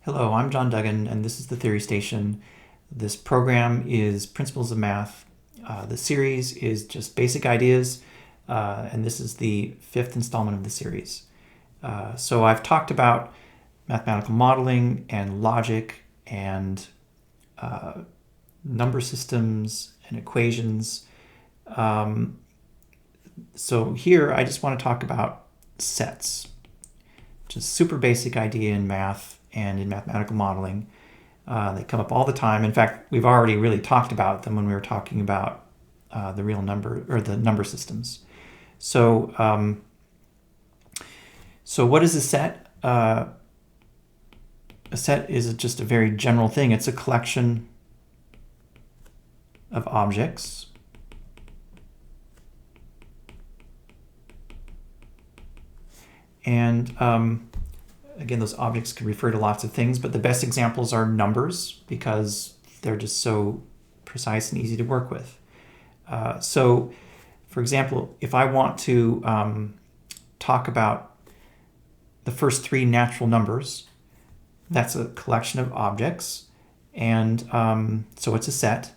Hello, I'm John Duggan, and this is the TheoryStation. This program is Principles of Math. The series is just basic ideas, and this is the fifth installment of the series. So I've talked about mathematical modeling and logic and number systems and equations. So here I just want to talk about sets, which is a super basic idea in math and in mathematical modeling. They come up all the time. In fact, we've already really talked about them when we were talking about the real number or the number systems. So, what is a set? A set is just a very general thing. It's a collection of objects and again, those objects can refer to lots of things, but the best examples are numbers because they're just so precise and easy to work with. So, for example, if I want to talk about the first three natural numbers, that's a collection of objects, and so it's a set.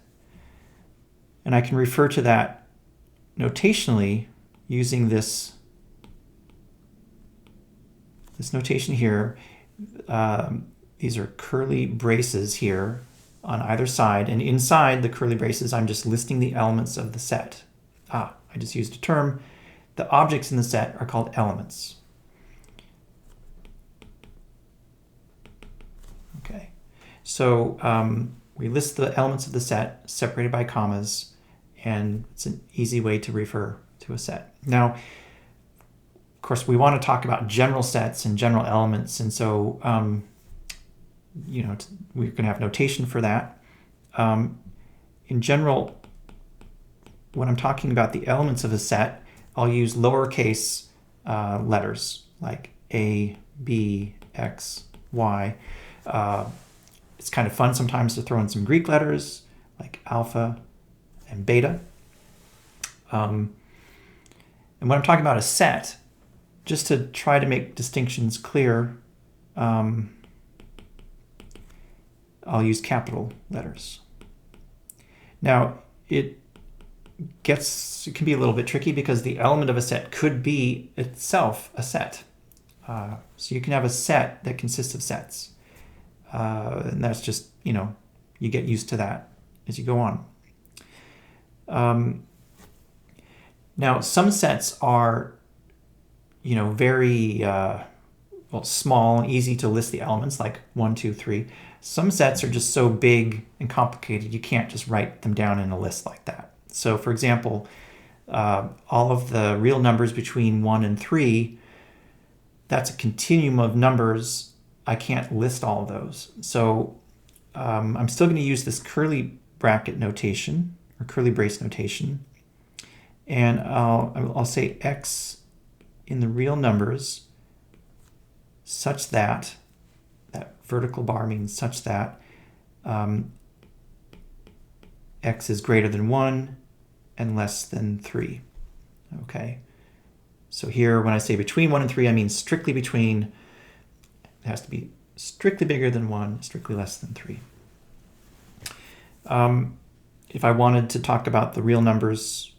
And I can refer to that notationally using this notation here. These are curly braces here on either side, and inside the curly braces I'm just listing the elements of the set. I just used a term. The objects in the set are called elements. Okay, so we list the elements of the set separated by commas, and it's an easy way to refer to a set. Now, of course, we want to talk about general sets and general elements, and so we're going to have notation for that. In general, when I'm talking about the elements of a set, I'll use lowercase letters like A, B, X, Y. It's kind of fun sometimes to throw in some Greek letters like alpha and beta. And when I'm talking about a set, just to try to make distinctions clear, I'll use capital letters. Now, it can be a little bit tricky because the element of a set could be itself a set. So you can have a set that consists of sets. And that's just, you get used to that as you go on. Now, some sets are very small and easy to list the elements, like 1, 2, 3. Some sets are just so big and complicated you can't just write them down in a list like that. So, for example, all of the real numbers between 1 and 3, that's a continuum of numbers. I can't list all of those. So I'm still going to use this curly bracket notation or curly brace notation. And I'll say x in the real numbers such that vertical bar means such that x is greater than 1 and less than 3. Okay, so here when I say between 1 and 3, I mean strictly between. It has to be strictly bigger than 1, strictly less than 3. If I wanted to talk about the real numbers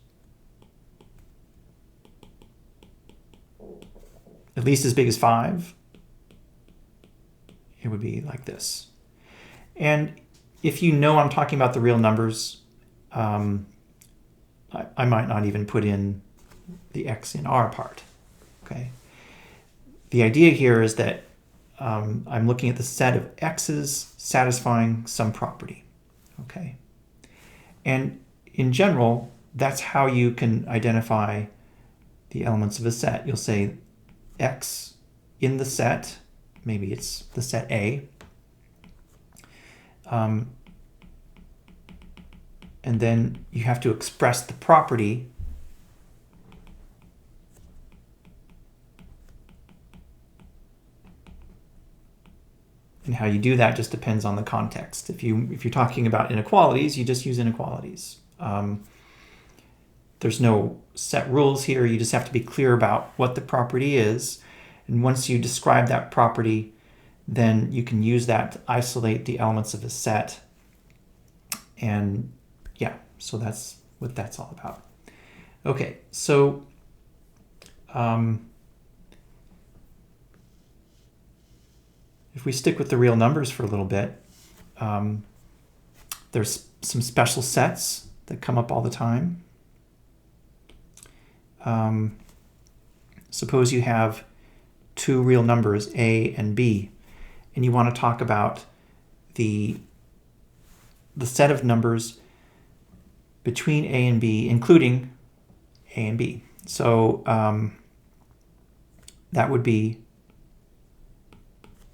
at least as big as 5, it would be like this. And if I'm talking about the real numbers, I might not even put in the x in R part. Okay. The idea here is that I'm looking at the set of x's satisfying some property. Okay. And in general, that's how you can identify the elements of a set. You'll say x in the set, maybe it's the set A, and then you have to express the property and how you do that just depends on the context. If you're talking about inequalities, you just use inequalities. There's no set rules here. You just have to be clear about what the property is. And once you describe that property, then you can use that to isolate the elements of a set. And yeah, so that's what that's all about. Okay, so if we stick with the real numbers for a little bit, there's some special sets that come up all the time. Suppose you have two real numbers, A and B, and you want to talk about the set of numbers between A and B, including A and B. So that would be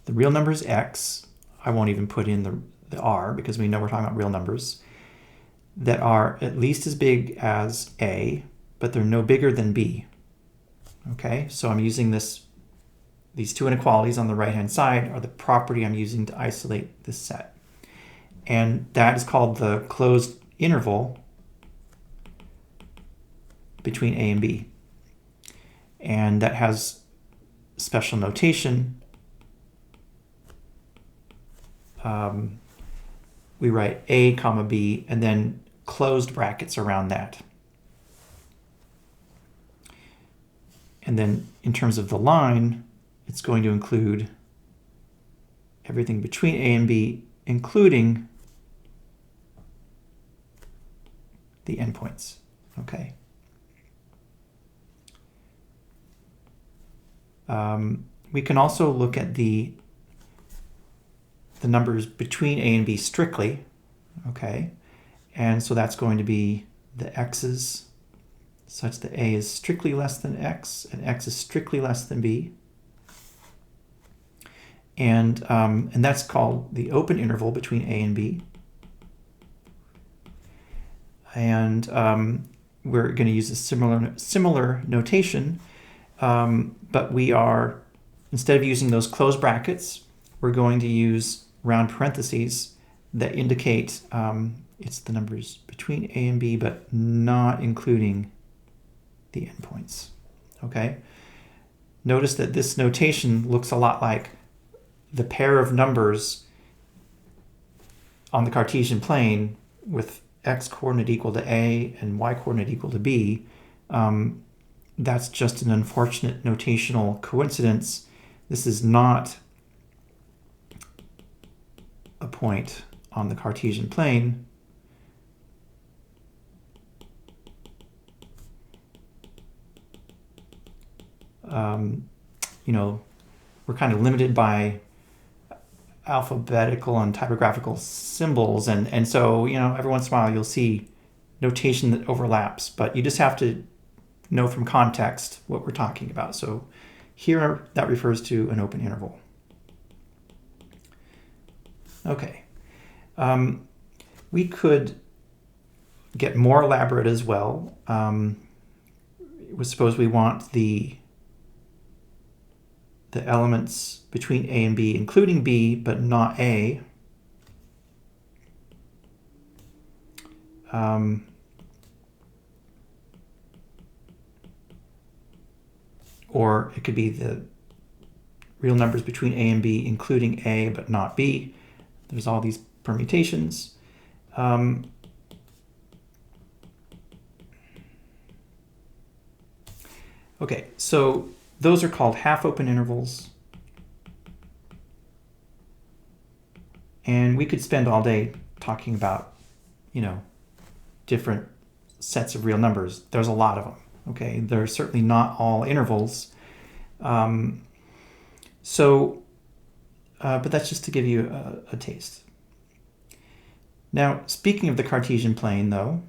the real number is X. I won't even put in the R because we know we're talking about real numbers that are at least as big as A, but they're no bigger than B. Okay, so I'm using these two inequalities on the right-hand side are the property I'm using to isolate this set. And that is called the closed interval between A and B. And that has special notation. We write A comma B and then closed brackets around that. And then in terms of the line, it's going to include everything between A and B, including the endpoints. Okay. We can also look at the numbers between A and B strictly. Okay. And so that's going to be the x's such that A is strictly less than X and X is strictly less than B. And that's called the open interval between A and B. And we're going to use a similar notation, but we are, instead of using those closed brackets, we're going to use round parentheses that indicate it's the numbers between A and B, but not including the endpoints. Okay? Notice that this notation looks a lot like the pair of numbers on the Cartesian plane with x coordinate equal to A and y coordinate equal to B. That's just an unfortunate notational coincidence. This is not a point on the Cartesian plane. We're kind of limited by alphabetical and typographical symbols, and so every once in a while you'll see notation that overlaps, but you just have to know from context what we're talking about. So here that refers to an open interval. Okay, we could get more elaborate as well. Suppose we want the elements between A and B, including B, but not A. Or it could be the real numbers between A and B, including A, but not B. There's all these permutations. Okay, so those are called half-open intervals. And we could spend all day talking about, different sets of real numbers. There's a lot of them, okay? They're certainly not all intervals. But that's just to give you a taste. Now, speaking of the Cartesian plane, though,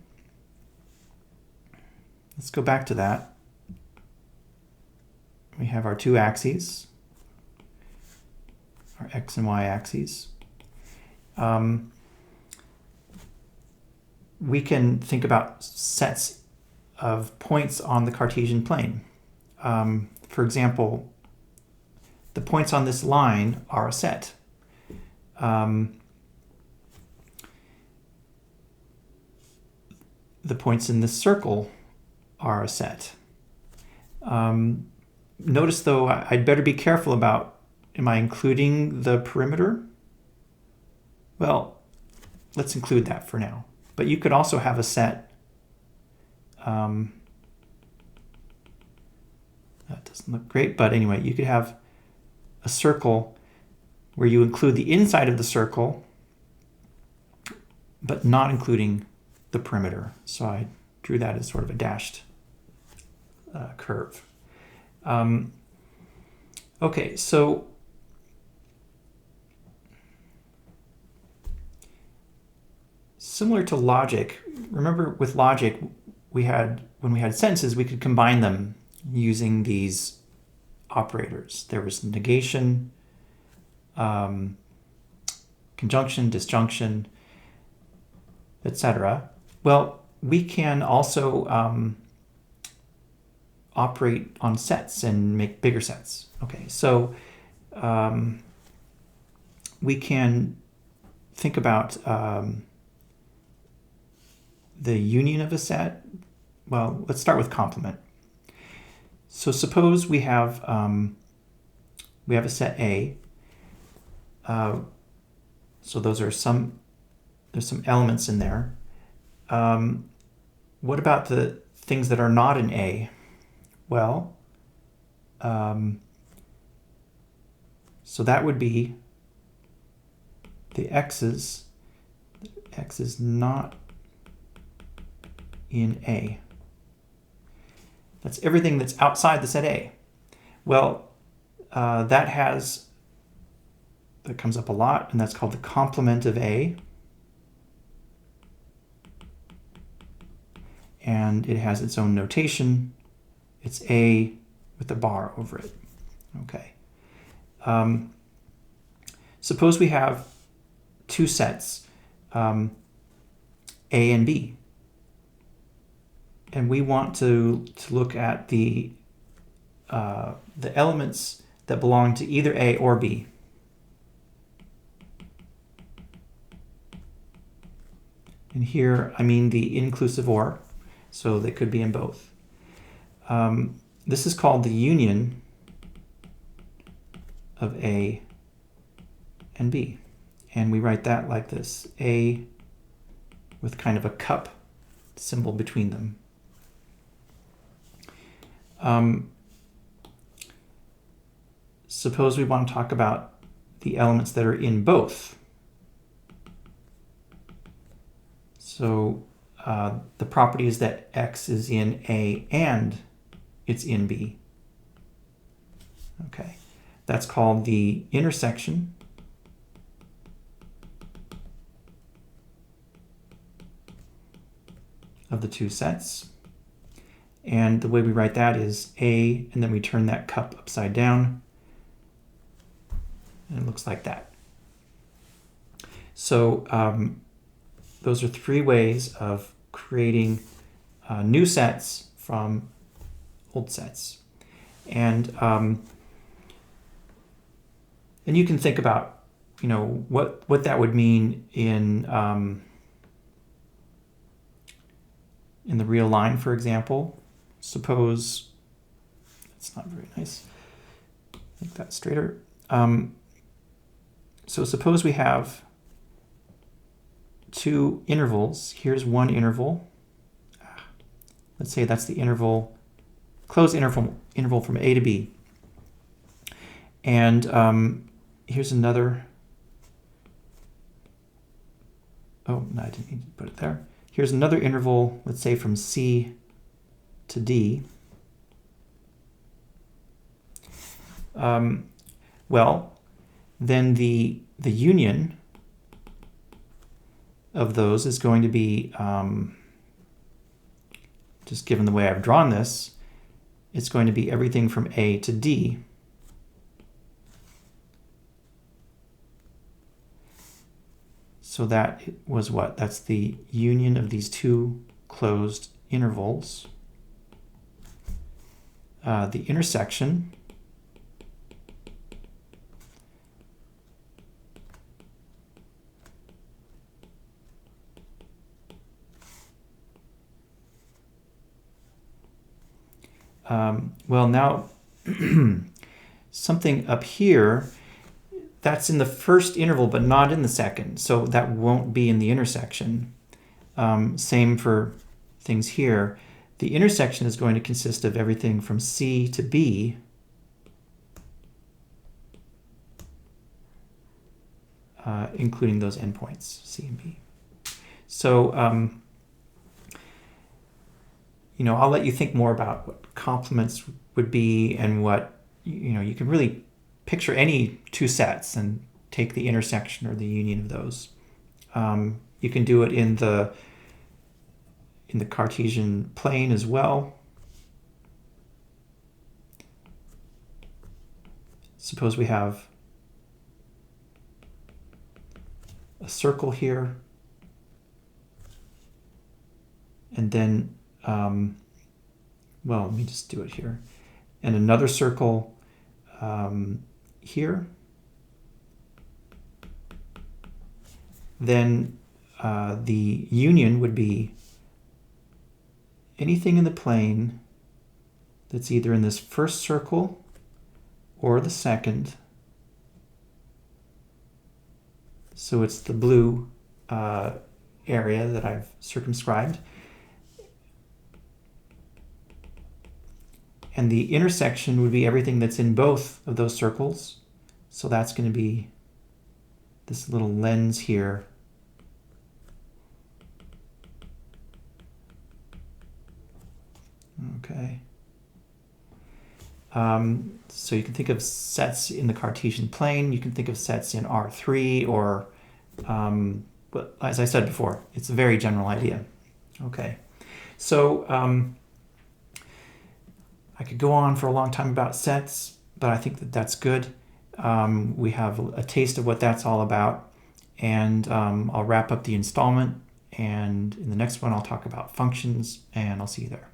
let's go back to that. We have our two axes, our x and y axes. We can think about sets of points on the Cartesian plane. For example, the points on this line are a set. The points in this circle are a set. Notice, though, I'd better be careful about am I including the perimeter? Well, let's include that for now. But you could also have a set, that doesn't look great, but anyway, you could have a circle where you include the inside of the circle, but not including the perimeter. So I drew that as sort of a dashed curve. Okay, so similar to logic, remember with logic, when we had sentences, we could combine them using these operators. There was negation, conjunction, disjunction, etc. Well, we can also operate on sets and make bigger sets. Okay, so we can think about the union of a set. Well, let's start with complement. So suppose we have a set A. So there's some elements in there. What about the things that are not in A? Well, so that would be the x's. X is not in A. That's everything that's outside the set A. Well, that comes up a lot, and that's called the complement of A. And it has its own notation. It's A with a bar over it. Okay. Suppose we have two sets, A and B. And we want to look at the elements that belong to either A or B. And here I mean the inclusive or, so they could be in both. This is called the union of A and B. And we write that like this, A with kind of a cup symbol between them. Suppose we want to talk about the elements that are in both. So the property is that X is in A and it's in B. Okay, that's called the intersection of the two sets. And the way we write that is A, and then we turn that cup upside down, and it looks like that. So those are three ways of creating new sets from old sets. And you can think about, what that would mean in the real line, for example. Suppose, that's not very nice, make that straighter. So suppose we have two intervals. Here's one interval. Let's say that's the closed interval from A to B. And here's another, oh, no, I didn't need to put it there. Here's another interval, let's say from C to D. Well, then the union of those is going to be, just given the way I've drawn this, it's going to be everything from A to D. So that was what? That's the union of these two closed intervals. The intersection well, now something up here that's in the first interval, but not in the second. So that won't be in the intersection. Same for things here. The intersection is going to consist of everything from C to B. Including those endpoints, C and B. So, I'll let you think more about what complements would be and what, you can really picture any two sets and take the intersection or the union of those. You can do it in the Cartesian plane as well. Suppose we have a circle here, and then, let me just do it here, and another circle here. Then the union would be anything in the plane that's either in this first circle or the second. So it's the blue area that I've circumscribed. And the intersection would be everything that's in both of those circles. So that's going to be this little lens here. Okay. So you can think of sets in the Cartesian plane. You can think of sets in R3 or, but as I said before, it's a very general idea. Okay. So I could go on for a long time about sets, but I think that that's good. We have a taste of what that's all about, and I'll wrap up the installment, and in the next one I'll talk about functions, and I'll see you there.